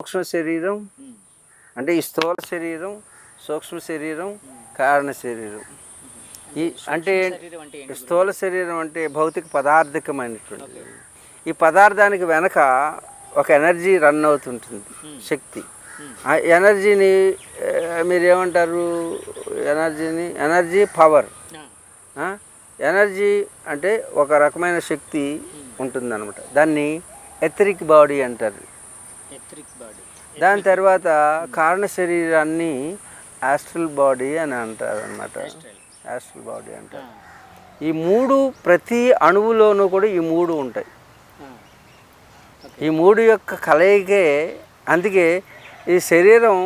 సూక్ష్మ శరీరం అంటే ఈ స్థూల శరీరం, సూక్ష్మ శరీరం, కారణ శరీరం. ఈ అంటే స్థూల శరీరం అంటే భౌతిక పదార్థకమైనటువంటి ఈ పదార్థానికి వెనక ఒక ఎనర్జీ రన్ అవుతుంటుంది, శక్తి. ఆ ఎనర్జీని మీరేమంటారు? Energy power. ఎనర్జీ అంటే ఒక రకమైన శక్తి ఉంటుందన్నమాట. దాన్ని ఎథరిక్ బాడీ అంటారు. దాని తర్వాత కారణ శరీరాన్ని యాస్ట్రల్ బాడీ అని అంటారు అన్నమాట. యాస్ట్రల్ బాడీ అంటారు. ఈ మూడు ప్రతి అణువులోనూ కూడా ఈ మూడు ఉంటాయి. ఈ మూడు యొక్క కలయికే. అందుకే ఈ శరీరం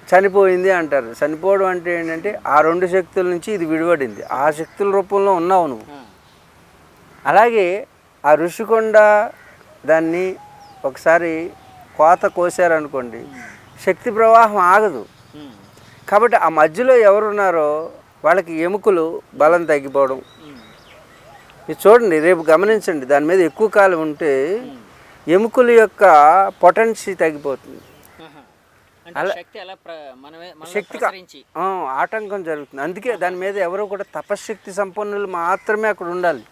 చనిపోయింది అంటారు. చనిపోవడం అంటే ఏంటంటే ఆ రెండు శక్తుల నుంచి ఇది విడిపడింది. ఆ శక్తుల రూపంలో ఉన్నావు నువ్వు. అలాగే ఆ ఋషికొండ దాన్ని ఒకసారి కోత కోసారనుకోండి, శక్తి ప్రవాహం ఆగదు. కాబట్టి ఆ మధ్యలో ఎవరున్నారో వాళ్ళకి ఎముకలు బలం తగ్గిపోవడం. మీరు చూడండి, రేపు గమనించండి, దాని మీద ఎక్కువ కాలం ఉంటే ఎముకల యొక్క పొటెన్సీ తగ్గిపోతుంది. శక్తికి ఆటంకం జరుగుతుంది. అందుకే దాని మీద ఎవరో కూడా తపశ్శక్తి సంపన్నులు మాత్రమే అక్కడ ఉండాలి.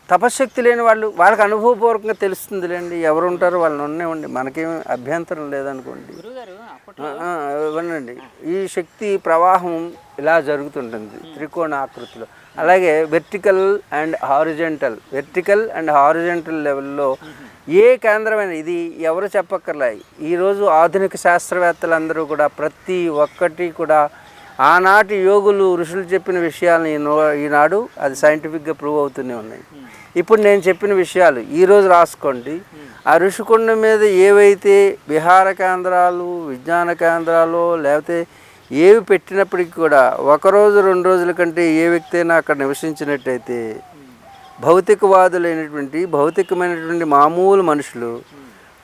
తపశ్శక్తి లేని వాళ్ళకి అనుభవపూర్వకంగా తెలుస్తుందిలేండి. ఎవరు ఉంటారో వాళ్ళని ఉండేవండి, మనకేమి అభ్యంతరం లేదనుకోండి. ఇవ్వండి. ఈ శక్తి ప్రవాహం ఇలా జరుగుతుంటుంది త్రికోణ ఆకృతిలో. అలాగే వెర్టికల్ అండ్ హారిజెంటల్ లెవెల్లో ఏ కేంద్రమైన ఇది ఎవరు చెప్పక్కర్లే. ఈరోజు ఆధునిక శాస్త్రవేత్తలందరూ కూడా ప్రతి ఒక్కటి కూడా ఆనాటి యోగులు ఋషులు చెప్పిన విషయాలను ఈనాడు అది సైంటిఫిక్గా ప్రూవ్ అవుతూనే ఉన్నాయి. ఇప్పుడు నేను చెప్పిన విషయాలు ఈరోజు రాసుకోండి. ఆ ఋషికొండ మీద ఏవైతే విహార కేంద్రాలు, విజ్ఞాన కేంద్రాలు లేకపోతే ఏవి పెట్టినప్పటికీ కూడా ఒకరోజు 2 రోజుల కంటే ఏ వ్యక్తి అయినా అక్కడ నివసించినట్టయితే భౌతికమైనటువంటి మామూలు మనుషులు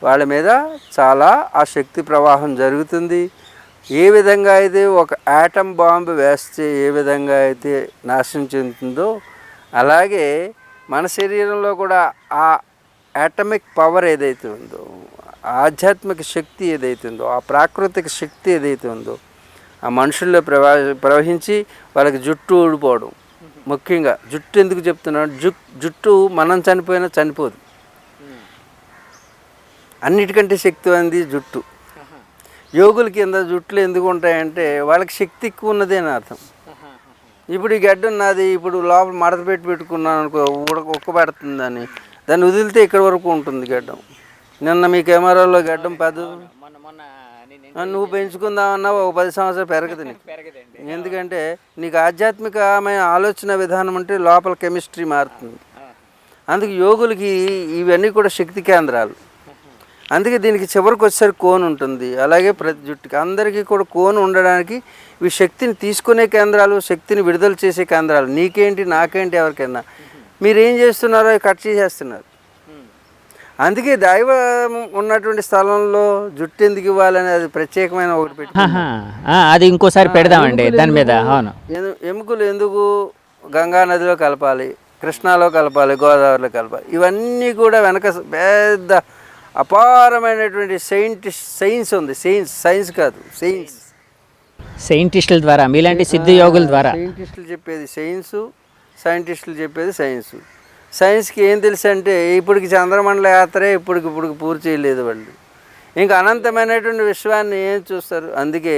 వాళ్ళ మీద చాలా ఆ శక్తి ప్రవాహం జరుగుతుంది. ఏ విధంగా అయితే ఒక యాటమ్ బాంబు వేస్తే ఏ విధంగా అయితే నాశనం చెందుతుందో అలాగే మన శరీరంలో కూడా ఆ యాటమిక్ పవర్ ఏదైతే ఉందో, ఆధ్యాత్మిక శక్తి ఏదైతే ఉందో, ఆ ప్రాకృతిక శక్తి ఏదైతే ఉందో ఆ మనుషుల్లో ప్రవహించి వాళ్ళకి జుట్టు ఊడిపోవడం. ముఖ్యంగా జుట్టు ఎందుకు చెప్తున్నాడు? జుట్టు మనం చనిపోయినా చనిపోదు. అన్నిటికంటే శక్తివంది జుట్టు. యోగుల కింద జుట్లు ఎందుకు ఉంటాయంటే వాళ్ళకి శక్తి ఎక్కువ ఉన్నది అని అర్థం. ఇప్పుడు ఈ గడ్డ ఉన్నది, ఇప్పుడు లోపల మడత పెట్టుకున్నాను అనుకో, ఉక్క దాన్ని వదిలితే ఇక్కడి వరకు ఉంటుంది గడ్డం. నిన్న మీ కెమెరాలో గడ్డం నువ్వు పెంచుకుందామన్నా ఒక 10 సంవత్సరాలు పెరగదు నీకు. ఎందుకంటే నీకు ఆధ్యాత్మికమైన ఆలోచన విధానం అంటే లోపల కెమిస్ట్రీ మారుతుంది. అందుకే యోగులకి ఇవన్నీ కూడా శక్తి కేంద్రాలు. అందుకే దీనికి చివరికి వచ్చేసరికి కోన్ ఉంటుంది. అలాగే ప్రతి జుట్టుకి అందరికీ కూడా కోన్ ఉండడానికి ఇవి శక్తిని తీసుకునే కేంద్రాలు, శక్తిని విడుదల చేసే కేంద్రాలు. నీకేంటి, నాకేంటి, ఎవరికైనా మీరేం చేస్తున్నారో కట్ చేసేస్తున్నారు. అందుకే దైవం ఉన్నటువంటి స్థలంలో జుట్టు ఎందుకు ఇవ్వాలని అది ప్రత్యేకమైన ఒకటి పెట్టి అది ఇంకోసారి పెడదామండి దాని మీద. ఎముకలు ఎందుకు గంగా నదిలో కలపాలి, కృష్ణాలో కలపాలి, గోదావరిలో కలపాలి? ఇవన్నీ కూడా వెనక పెద్ద అపారమైనటువంటి సైన్స్ ఉంది. సైన్స్ కాదు, సైంటిస్టుల ద్వారా, మీలాంటి సిద్ధ యోగుల ద్వారా. సైంటిస్టులు చెప్పేది సైన్సు, సైంటిస్టులు చెప్పేది సైన్సు. సైన్స్కి ఏం తెలుసు అంటే ఇప్పటికి చంద్రమండల యాత్రే ఇప్పుడు పూర్తి చేయలేదు వాళ్ళు. ఇంకా అనంతమైనటువంటి విశ్వాన్ని ఏం చూస్తారు? అందుకే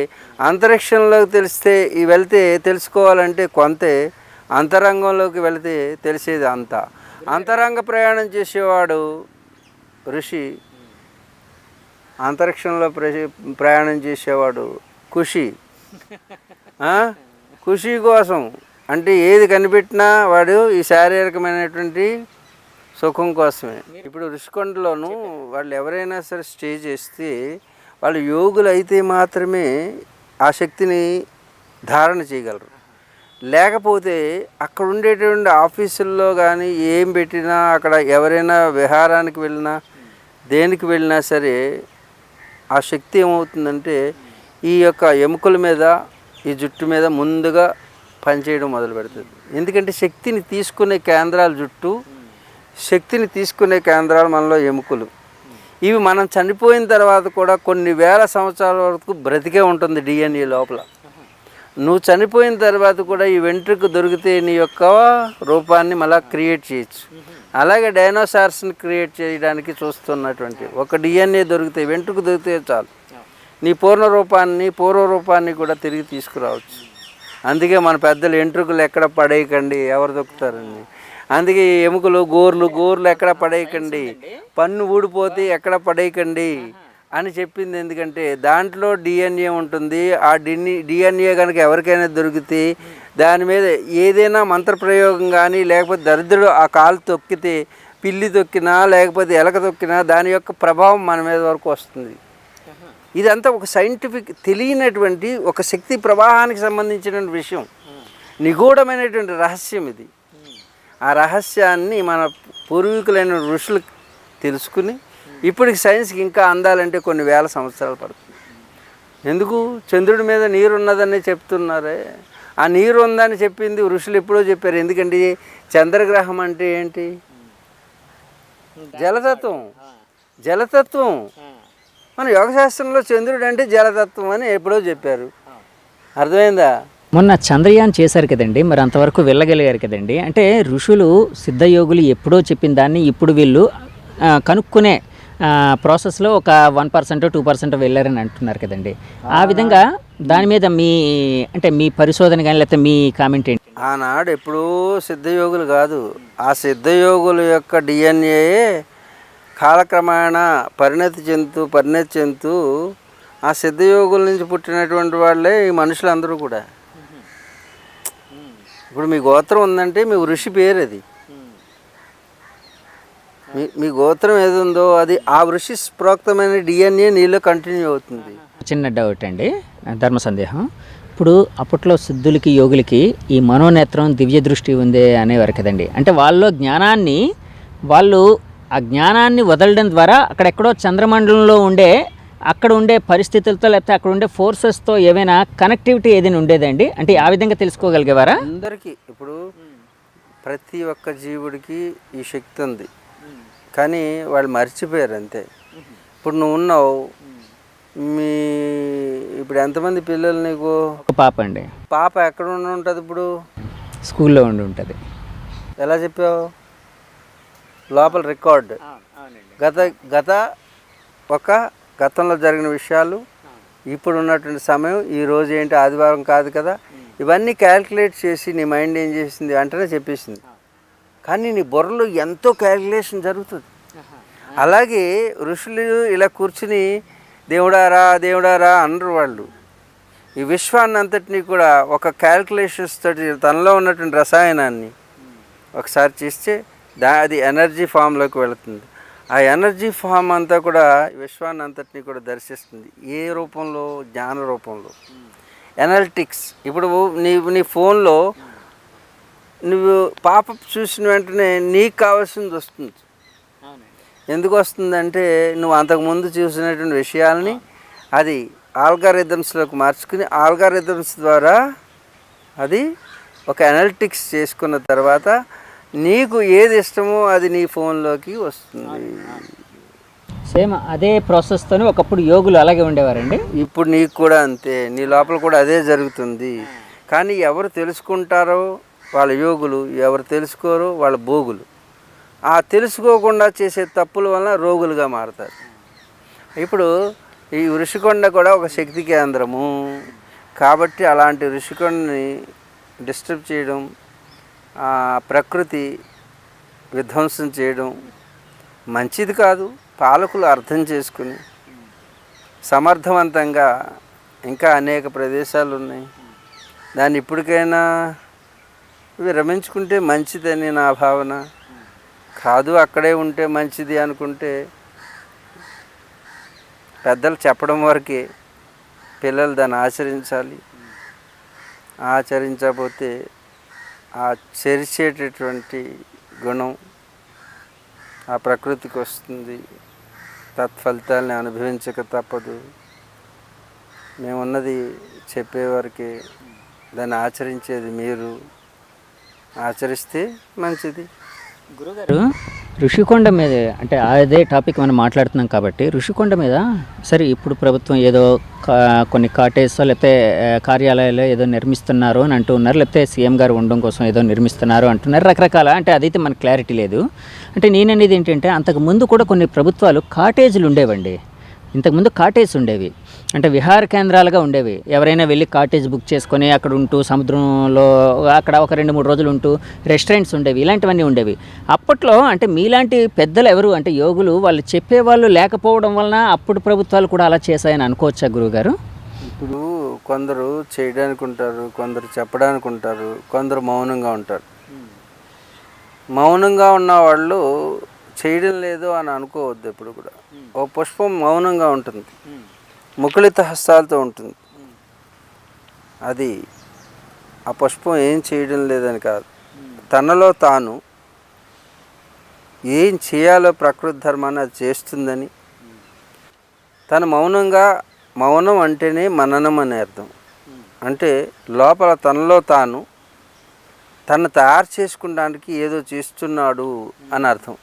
అంతరిక్షంలోకి వెళ్తే తెలుసుకోవాలంటే కొంతే, అంతరంగంలోకి వెళితే తెలిసేది అంతా. అంతరంగ ప్రయాణం చేసేవాడు ఋషి, అంతరిక్షంలో ప్రయాణం చేసేవాడు ఖుషి. ఖుషి కోసం అంటే ఏది కనిపెట్టినా వాడు ఈ శారీరకమైనటువంటి సుఖం కోసమే. ఇప్పుడు ఋషికొండలోనూ వాళ్ళు ఎవరైనా సరే స్టే చేస్తే వాళ్ళు యోగులు అయితే మాత్రమే ఆ శక్తిని ధారణ చేయగలరు. లేకపోతే అక్కడ ఉండేటువంటి ఆఫీసుల్లో కానీ ఏం పెట్టినా, అక్కడ ఎవరైనా విహారానికి వెళ్ళినా, దేనికి వెళ్ళినా సరే ఆ శక్తి ఏమవుతుందంటే ఈ యొక్క ఎముకల మీద, ఈ జుట్టు మీద ముందుగా పనిచేయడం మొదలు పెడుతుంది. ఎందుకంటే శక్తిని తీసుకునే కేంద్రాలు జుట్టు, శక్తిని తీసుకునే కేంద్రాలు మనలో ఎముకలు. ఇవి మనం చనిపోయిన తర్వాత కూడా కొన్ని వేల సంవత్సరాల వరకు బ్రతికే ఉంటుంది డిఎన్ఏ లోపల. నువ్వు చనిపోయిన తర్వాత కూడా ఈ వెంట్రుక దొరికితే నీ యొక్క రూపాన్ని మళ్ళీ క్రియేట్ చేయొచ్చు. అలాగే డైనోసార్స్ని క్రియేట్ చేయడానికి చూస్తున్నటువంటి ఒక డిఎన్ఏ దొరికితే, వెంట్రుక దొరికితే చాలు, నీ పూర్వ రూపాన్ని కూడా తిరిగి తీసుకురావచ్చు. అందుకే మన పెద్దలు వెంట్రుకలు ఎక్కడ పడేయకండి, ఎవరు దొక్కుతారండి. అందుకే ఎముకలు గోర్లు ఎక్కడ పడేయకండి, పన్ను ఊడిపోతే ఎక్కడ పడేయకండి అని చెప్పింది. ఎందుకంటే దాంట్లో డిఎన్ఏ ఉంటుంది. ఆ డిఎన్ఏ కనుక ఎవరికైనా దొరికితే దాని మీద ఏదైనా మంత్రప్రయోగం కానీ, లేకపోతే దరిద్రుడు ఆ కాలు తొక్కితే, పిల్లి తొక్కినా లేకపోతే ఎలక తొక్కినా దాని యొక్క ప్రభావం మన మీద వరకు వస్తుంది. ఇదంతా ఒక సైంటిఫిక్ తెలియనటువంటి ఒక శక్తి ప్రవాహానికి సంబంధించిన విషయం, నిగూఢమైనటువంటి రహస్యం ఇది. ఆ రహస్యాన్ని మన పూర్వీకులైన ఋషులు తెలుసుకుని ఇప్పటికి సైన్స్కి ఇంకా అందాలంటే కొన్ని వేల సంవత్సరాలు పడుతుంది. ఎందుకు? చంద్రుడి మీద నీరు ఉన్నదని చెప్తున్నారే, ఆ నీరు ఉందని చెప్పింది ఋషులు ఎప్పుడో చెప్పారు. ఎందుకంటే చంద్రగ్రహం అంటే ఏంటి? జలతత్వం. మన యోగశాస్త్రంలో చంద్రుడు అంటే జలతత్వం అని ఎప్పుడో చెప్పారు. అర్థమైందా? మొన్న చంద్రయాన్ చేశారు కదండి, మరి అంతవరకు వెళ్ళగలిగారు కదండి. అంటే ఋషులు సిద్ధయోగులు ఎప్పుడో చెప్పిన దాన్ని ఇప్పుడు వీళ్ళు కనుక్కునే ప్రాసెస్లో ఒక 1% 2% వెళ్ళారని అంటున్నారు కదండి. ఆ విధంగా దాని మీద మీ పరిశోధన కానీ లేకపోతే మీ కామెంట్ ఏంటి? ఆనాడు ఎప్పుడూ సిద్ధయోగులు కాదు, ఆ సిద్ధయోగుల యొక్క డిఎన్ఏ కాలక్రమేణా పరిణతి చెందుతూ ఆ సిద్ధయోగుల నుంచి పుట్టినటువంటి వాళ్ళే ఈ మనుషులందరూ కూడా. ఇప్పుడు మీ గోత్రం ఉందంటే మీ ఋషి పేరు అది. మీ గోత్రం ఏది ఉందో అది ఆ ఋషి ప్రోక్తమైన డిఎన్ఏ నీలో కంటిన్యూ అవుతుంది. చిన్న డౌట్ అండి, ధర్మ సందేహం. ఇప్పుడు అప్పట్లో సిద్ధులకి యోగులకి ఈ మనోనేత్రం దివ్య దృష్టి ఉంది అనేవారు కదండి. అంటే వాళ్ళు ఆ జ్ఞానాన్ని వదలడం ద్వారా అక్కడెక్కడో చంద్రమండలంలో అక్కడ ఉండే పరిస్థితులతో లేకపోతే అక్కడ ఉండే ఫోర్సెస్తో ఏమైనా కనెక్టివిటీ ఏదైనా ఉండేదండి? అంటే ఆ విధంగా తెలుసుకోగలిగేవారా? అందరికీ ఇప్పుడు ప్రతి ఒక్క జీవుడికి ఈ శక్తి ఉంది, కానీ వాళ్ళు మర్చిపోయారు అంతే. ఇప్పుడు నువ్వు ఉన్నావు, ఇప్పుడు ఎంతమంది పిల్లలు నీకు? ఒక పాప అండి. పాప ఎక్కడ ఉంటుంది? ఇప్పుడు స్కూల్లో ఉంటుంది. ఎలా చెప్పావు? లోపల రికార్డ్ గతంలో జరిగిన విషయాలు, ఇప్పుడు ఉన్నటువంటి సమయం, ఈరోజు ఏంటి ఆదివారం కాదు కదా, ఇవన్నీ క్యాల్కులేట్ చేసి నీ మైండ్ ఏం చేసింది వెంటనే చెప్పేసింది. కానీ నీ బుర్రలో ఎంతో క్యాల్కులేషన్ జరుగుతుంది. అలాగే ఋషులు ఇలా కూర్చుని దేవుడారా అనరు వాళ్ళు. ఈ విశ్వాన్ని అంతటినీ కూడా ఒక క్యాల్కులేషన్స్ తోటి తనలో ఉన్నటువంటి రసాయనాన్ని ఒకసారి చేస్తే అది ఎనర్జీ ఫామ్లోకి వెళుతుంది. ఆ ఎనర్జీ ఫామ్ అంతా కూడా విశ్వాన్ని అంతటినీ కూడా దర్శిస్తుంది. ఏ రూపంలో? జ్ఞాన రూపంలో. ఎనలిటిక్స్. ఇప్పుడు నీ ఫోన్లో నువ్వు పాపప్ చూసిన వెంటనే నీకు కావాల్సింది వస్తుంది. ఎందుకు వస్తుందంటే నువ్వు అంతకుముందు చూసినటువంటి విషయాల్ని అది ఆల్గారిథమ్స్లోకి మార్చుకుని ఆల్గారిథమ్స్ ద్వారా అది ఒక ఎనలిటిక్స్ చేసుకున్న తర్వాత నీకు ఏది ఇష్టమో అది నీ ఫోన్లోకి వస్తుంది. సేమ్ అదే ప్రాసెస్తోనే ఒకప్పుడు యోగులు అలాగే ఉండేవారండి. ఇప్పుడు నీకు కూడా అంతే, నీ లోపల కూడా అదే జరుగుతుంది. కానీ ఎవరు తెలుసుకుంటారో వాళ్ళ యోగులు, ఎవరు తెలుసుకోరో వాళ్ళ భోగులు. ఆ తెలుసుకోకుండా చేసే తప్పుల వల్ల రోగులుగా మారుతారు. ఇప్పుడు ఈ ఋషికొండ కూడా ఒక శక్తి కేంద్రము కాబట్టి అలాంటి ఋషికొండని డిస్టర్బ్ చేయడం, ప్రకృతి విధ్వంసం చేయడం మంచిది కాదు. పాలకులు అర్థం చేసుకుని సమర్థవంతంగా ఇంకా అనేక ప్రదేశాలు ఉన్నాయి, దాన్ని ఇప్పటికైనా విరమించుకుంటే మంచిదని నా భావన. కాదు అక్కడే ఉంటే మంచిది అనుకుంటే పెద్దలు చెప్పడం వరకే, పిల్లలు దాన్ని ఆచరించాలి. ఆచరించకపోతే ఆ చెరిచేటటువంటి గుణం ఆ ప్రకృతికి వస్తుంది. తత్ఫలితాలని అనుభవించక తప్పదు. మేమున్నది చెప్పేవారికి, దాన్ని ఆచరించేది మీరు. ఆచరిస్తే మంచిది. గురుగారు ఋషికొండ మీద అంటే అదే టాపిక్ మనం మాట్లాడుతున్నాం కాబట్టి ఋషికొండ మీద సరే ఇప్పుడు ప్రభుత్వం ఏదో కొన్ని కాటేజ్ లేకపోతే కార్యాలయాలు ఏదో నిర్మిస్తున్నారు అని అంటూ ఉన్నారు, లేకపోతే సీఎం గారు ఉండడం కోసం ఏదో నిర్మిస్తున్నారు అంటున్నారు, రకరకాల అంటే అదైతే మనకు క్లారిటీ లేదు. అంటే నేననేది ఏంటంటే అంతకు ముందు కూడా కొన్ని ప్రభుత్వాలు కాటేజీలు ఉండేవండి. ఇంతకుముందు కాటేజ్ ఉండేవి, అంటే విహార కేంద్రాలుగా ఉండేవి. ఎవరైనా వెళ్ళి కాటేజ్ బుక్ చేసుకొని అక్కడ ఉంటూ సముద్రంలో అక్కడ ఒక 2-3 రోజులు ఉంటూ రెస్టారెంట్స్ ఉండేవి, ఇలాంటివన్నీ ఉండేవి. అప్పట్లో అంటే మీలాంటి పెద్దలు ఎవరు అంటే యోగులు వాళ్ళు చెప్పేవాళ్ళు లేకపోవడం వలన అప్పుడు ప్రభుత్వాలు కూడా అలా చేశాయని అనుకోవచ్చా గురువుగారు? ఇప్పుడు కొందరు చేయడానికి ఉంటారు, కొందరు చెప్పడానికి ఉంటారు, కొందరు మౌనంగా ఉంటారు. మౌనంగా ఉన్న వాళ్ళు చేయడం లేదు అని అనుకోవద్దు. ఎప్పుడు కూడా ఓ పుష్పం మౌనంగా ఉంటుంది, ముకుళిత హస్తాలతో ఉంటుంది. అది ఆ పుష్పం ఏం చేయడం లేదని కాదు, తనలో తాను ఏం చేయాలో ప్రకృతి ధర్మాన్ని అది చేస్తుందని. తను మౌనంగా, మౌనం అంటేనే మననం అనే అర్థం. అంటే లోపల తనలో తాను తను తయారు చేసుకోవడానికి ఏదో చేస్తున్నాడు అని అర్థం.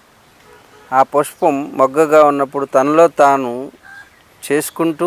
ఆ పుష్పం మొగ్గగా ఉన్నప్పుడు తనలో తాను చేసుకుంటూ